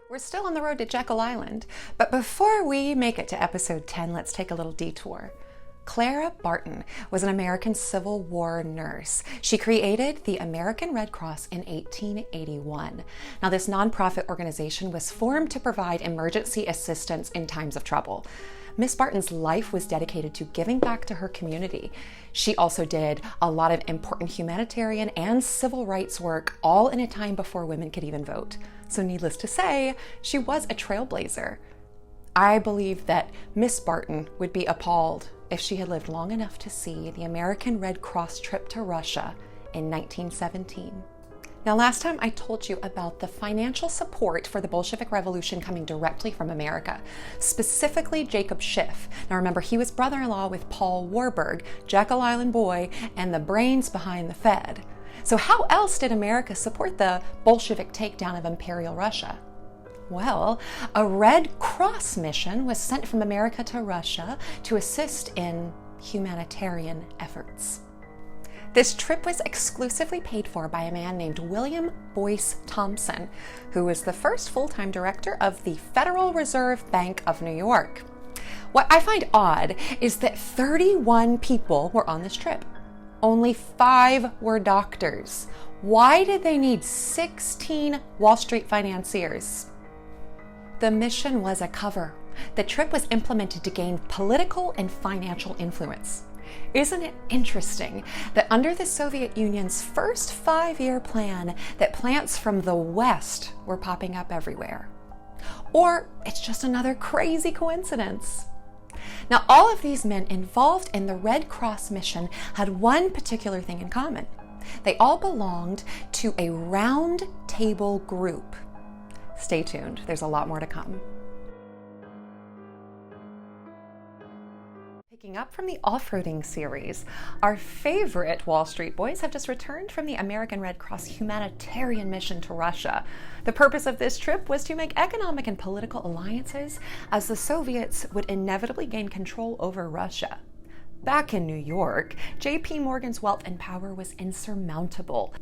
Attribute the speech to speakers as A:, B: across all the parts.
A: We're still on the road to Jekyll Island, but before we make it to episode 10, let's take a little detour. Clara Barton was an American Civil War nurse. She created the American Red Cross in 1881. Now, this nonprofit organization was formed to provide emergency assistance in times of trouble. Miss Barton's life was dedicated to giving back to her community. She also did a lot of important humanitarian and civil rights work, all in a time before women could even vote. So needless to say, she was a trailblazer. I believe that Miss Barton would be appalled if she had lived long enough to see the American Red Cross trip to Russia in 1917. Now, last time I told you about the financial support for the Bolshevik Revolution coming directly from America, specifically Jacob Schiff. Now remember, he was brother-in-law with Paul Warburg, Jekyll Island boy, and the brains behind the Fed. So how else did America support the Bolshevik takedown of Imperial Russia? Well, a Red Cross mission was sent from America to Russia to assist in humanitarian efforts. This trip was exclusively paid for by a man named William Boyce Thompson, who was the first full-time director of the Federal Reserve Bank of New York. What I find odd is that 31 people were on this trip. Only 5 were doctors. Why did they need 16 Wall Street financiers? The mission was a cover. The trip was implemented to gain political and financial influence. Isn't it interesting that under the Soviet Union's first 5-year plan, that plants from the West were popping up everywhere? Or it's just another crazy coincidence? Now, all of these men involved in the Red Cross mission had one particular thing in common. They all belonged to a round table group. Stay tuned, there's a lot more to come. Picking up from the off-roading series, our favorite Wall Street boys have just returned from the American Red Cross humanitarian mission to Russia. The purpose of this trip was to make economic and political alliances as the Soviets would inevitably gain control over Russia. Back in New York, J.P. Morgan's wealth and power was insurmountable.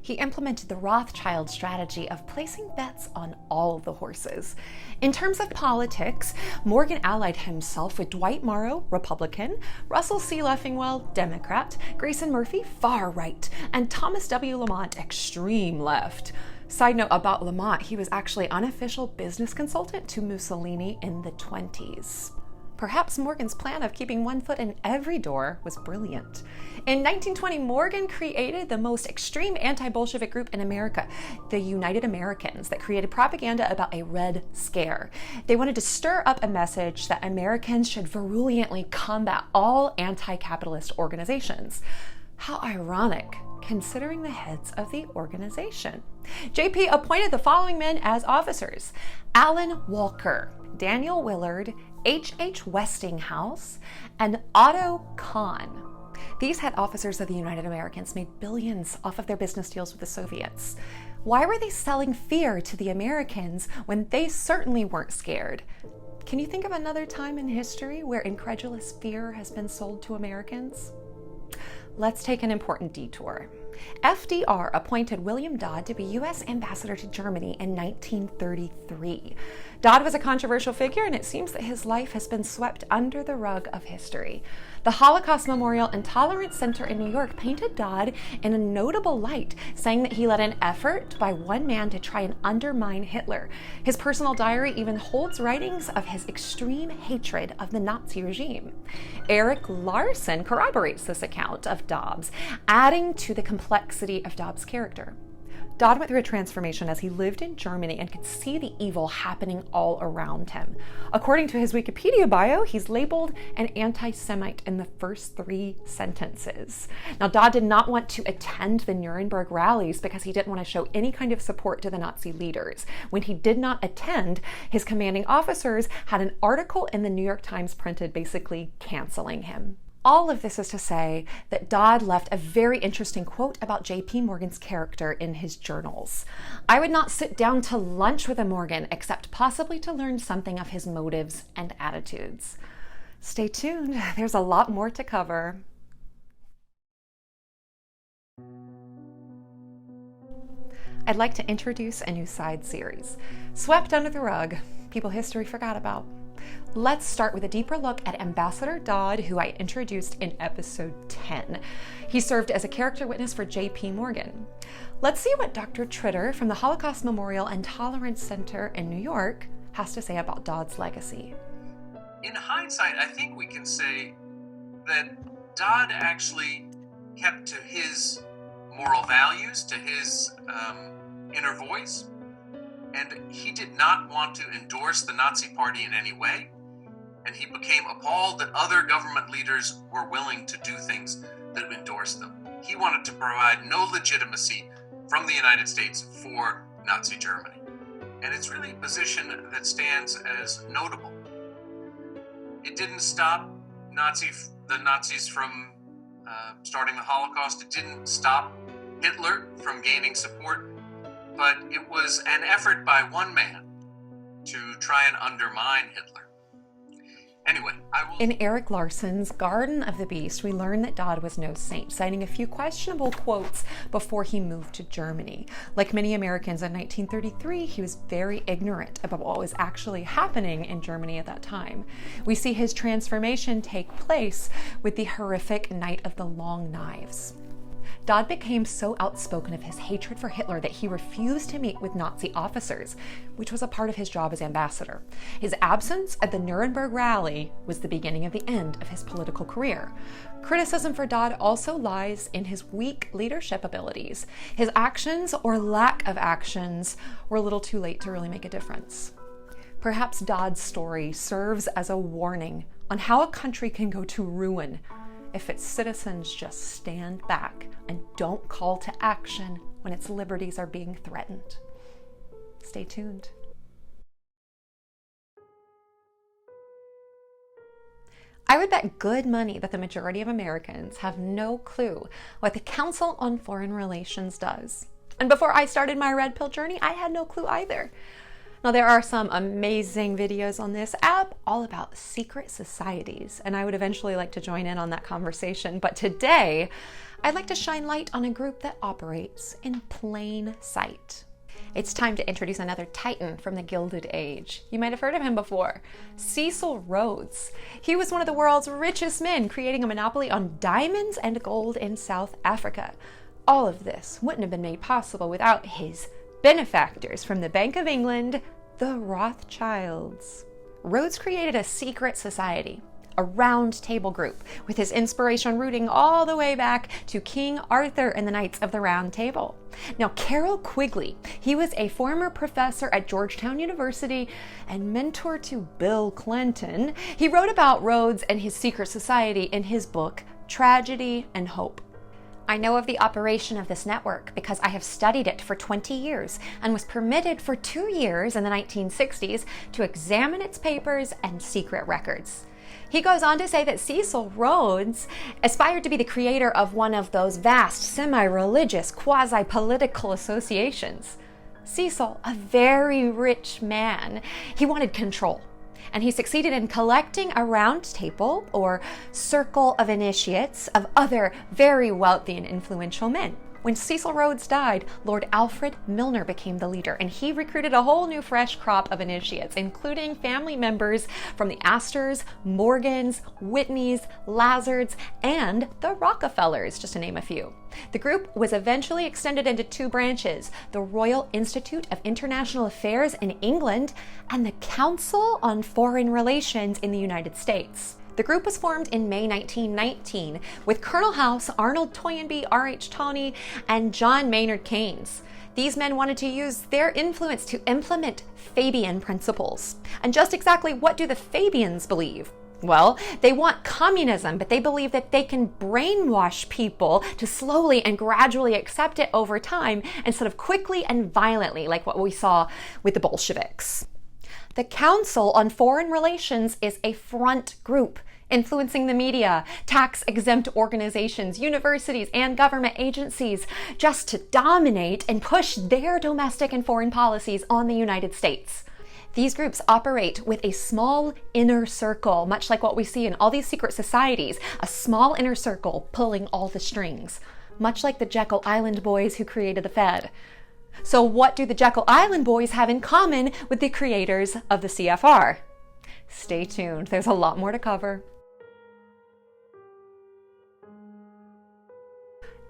A: He implemented the Rothschild strategy of placing bets on all the horses. In terms of politics, Morgan allied himself with Dwight Morrow, Republican, Russell C. Leffingwell, Democrat, Grayson Murphy, far right, and Thomas W. Lamont, extreme left. Side note about Lamont, he was actually unofficial business consultant to Mussolini in the 1920s. Perhaps Morgan's plan of keeping one foot in every door was brilliant. In 1920, Morgan created the most extreme anti-Bolshevik group in America, the United Americans, that created propaganda about a Red Scare. They wanted to stir up a message that Americans should virulently combat all anti-capitalist organizations. How ironic, considering the heads of the organization. JP appointed the following men as officers: Alan Walker, Daniel Willard, H.H. Westinghouse, and Otto Kahn. These head officers of the United Americans made billions off of their business deals with the Soviets. Why were they selling fear to the Americans when they certainly weren't scared? Can you think of another time in history where incredulous fear has been sold to Americans? Let's take an important detour. FDR appointed William Dodd to be U.S. ambassador to Germany in 1933. Dodd was a controversial figure, and it seems that his life has been swept under the rug of history. The Holocaust Memorial and Tolerance Center in New York painted Dodd in a notable light, saying that he led an effort by one man to try and undermine Hitler. His personal diary even holds writings of his extreme hatred of the Nazi regime. Eric Larson corroborates this account of Dobbs, adding to the complexity of Dobbs' character. Dodd went through a transformation as he lived in Germany and could see the evil happening all around him. According to his Wikipedia bio, he's labeled an anti-Semite in the first 3 sentences. Now, Dodd did not want to attend the Nuremberg rallies because he didn't want to show any kind of support to the Nazi leaders. When he did not attend, his commanding officers had an article in the New York Times printed basically canceling him. All of this is to say that Dodd left a very interesting quote about J.P. Morgan's character in his journals. "I would not sit down to lunch with a Morgan except possibly to learn something of his motives and attitudes." Stay tuned, there's a lot more to cover. I'd like to introduce a new side series, swept under the rug, people history forgot about. Let's start with a deeper look at Ambassador Dodd, who I introduced in episode 10. He served as a character witness for J.P. Morgan. Let's see what Dr. Tritter from the Holocaust Memorial and Tolerance Center in New York has to say about Dodd's legacy.
B: In hindsight, I think we can say that Dodd actually kept to his moral values, to his inner voice, and he did not want to endorse the Nazi Party in any way, and he became appalled that other government leaders were willing to do things that endorsed them. He wanted to provide no legitimacy from the United States for Nazi Germany, and it's really a position that stands as notable. It didn't stop the Nazis from starting the Holocaust. It didn't stop Hitler from gaining support, but it was an effort by one man to try and undermine Hitler. Anyway,
A: In Eric Larson's Garden of the Beast, we learn that Dodd was no saint, citing a few questionable quotes before he moved to Germany. Like many Americans in 1933, he was very ignorant about what was actually happening in Germany at that time. We see his transformation take place with the horrific Night of the Long Knives. Dodd became so outspoken of his hatred for Hitler that he refused to meet with Nazi officers, which was a part of his job as ambassador. His absence at the Nuremberg rally was the beginning of the end of his political career. Criticism for Dodd also lies in his weak leadership abilities. His actions, or lack of actions, were a little too late to really make a difference. Perhaps Dodd's story serves as a warning on how a country can go to ruin if its citizens just stand back and don't call to action when its liberties are being threatened. Stay tuned. I would bet good money that the majority of Americans have no clue what the Council on Foreign Relations does. And before I started my red pill journey, I had no clue either. Now, there are some amazing videos on this app all about secret societies, and I would eventually like to join in on that conversation. But today, I'd like to shine light on a group that operates in plain sight. It's time to introduce another titan from the Gilded Age. You might have heard of him before, Cecil Rhodes. He was one of the world's richest men, creating a monopoly on diamonds and gold in South Africa. All of this wouldn't have been made possible without his benefactors from the Bank of England, the Rothschilds. Rhodes created a secret society, a round table group, with his inspiration rooting all the way back to King Arthur and the Knights of the Round Table. Now, Carroll Quigley, he was a former professor at Georgetown University and mentor to Bill Clinton. He wrote about Rhodes and his secret society in his book, Tragedy and Hope. I know of the operation of this network because I have studied it for 20 years and was permitted for 2 years in the 1960s to examine its papers and secret records. He goes on to say that Cecil Rhodes aspired to be the creator of one of those vast, semi-religious, quasi-political associations. Cecil, a very rich man, he wanted control. And he succeeded in collecting a round table, or circle of initiates, of other very wealthy and influential men. When Cecil Rhodes died, Lord Alfred Milner became the leader, and he recruited a whole new fresh crop of initiates, including family members from the Astors, Morgans, Whitneys, Lazards, and the Rockefellers, just to name a few. The group was eventually extended into 2 branches, the Royal Institute of International Affairs in England and the Council on Foreign Relations in the United States. The group was formed in May 1919 with Colonel House, Arnold Toynbee, R.H. Tawney, and John Maynard Keynes. These men wanted to use their influence to implement Fabian principles. And just exactly what do the Fabians believe? Well, they want communism, but they believe that they can brainwash people to slowly and gradually accept it over time instead of quickly and violently, like what we saw with the Bolsheviks. The Council on Foreign Relations is a front group influencing the media, tax-exempt organizations, universities, and government agencies just to dominate and push their domestic and foreign policies on the United States. These groups operate with a small inner circle, much like what we see in all these secret societies, a small inner circle pulling all the strings, much like the Jekyll Island boys who created the Fed. So what do the Jekyll Island boys have in common with the creators of the CFR? Stay tuned, there's a lot more to cover.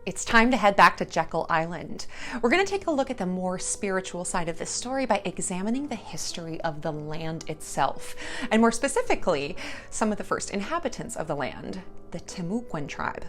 A: It's time to head back to Jekyll Island. We're going to take a look at the more spiritual side of this story by examining the history of the land itself, and more specifically, some of the first inhabitants of the land, the Timucuan tribe.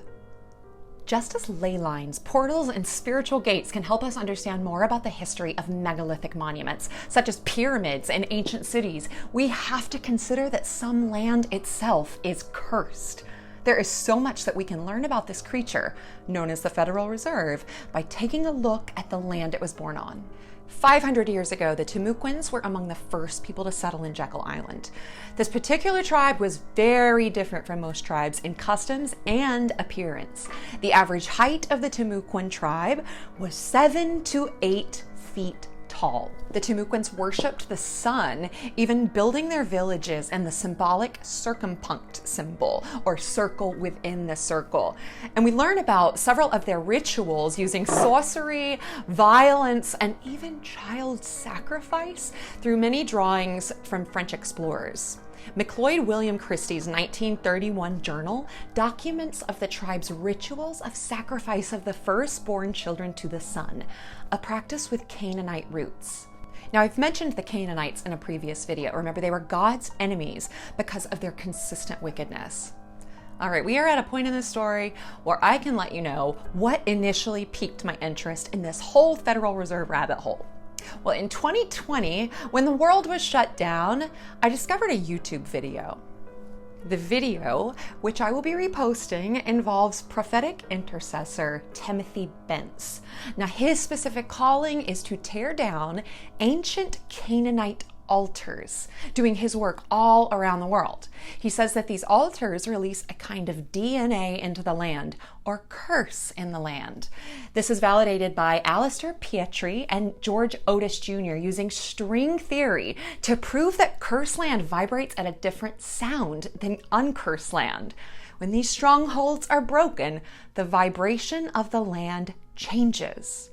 A: Just as ley lines, portals, and spiritual gates can help us understand more about the history of megalithic monuments, such as pyramids and ancient cities, we have to consider that some land itself is cursed. There is so much that we can learn about this creature, known as the Federal Reserve, by taking a look at the land it was born on. 500 years ago, the Timucuans were among the first people to settle in Jekyll Island. This particular tribe was very different from most tribes in customs and appearance. The average height of the Timucuan tribe was 7 to 8 feet tall. The Timucuans worshipped the sun, even building their villages in the symbolic circumpunct symbol, or circle within the circle. And we learn about several of their rituals using sorcery, violence, and even child sacrifice through many drawings from French explorers. McLeod William Christie's 1931 journal documents of the tribe's rituals of sacrifice of the firstborn children to the sun, a practice with Canaanite roots. Now, I've mentioned the Canaanites in a previous video. Remember, they were God's enemies because of their consistent wickedness. All right, we are at a point in the story where I can let you know what initially piqued my interest in this whole Federal Reserve rabbit hole. Well, in 2020, when the world was shut down, I discovered a YouTube video. The video, which I will be reposting, involves prophetic intercessor Timothy Bentz. Now, his specific calling is to tear down ancient Canaanite altars, doing his work all around the world. He says that these altars release a kind of DNA into the land, or curse in the land. This is validated by Alistair Pietri and George Otis Jr. using string theory to prove that cursed land vibrates at a different sound than uncursed land. When these strongholds are broken, the vibration of the land changes.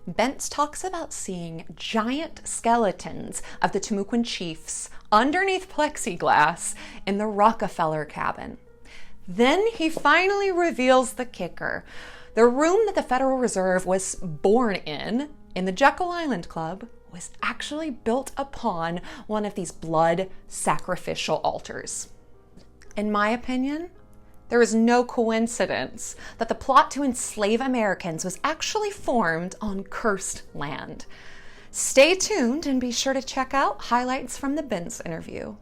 A: Bentz talks about seeing giant skeletons of the Timucuan chiefs underneath plexiglass in the Rockefeller cabin. Then he finally reveals the kicker. The room that the Federal Reserve was born in the Jekyll Island Club, was actually built upon one of these blood sacrificial altars. In my opinion, there is no coincidence that the plot to enslave Americans was actually formed on cursed land. Stay tuned and be sure to check out highlights from the Bentz interview.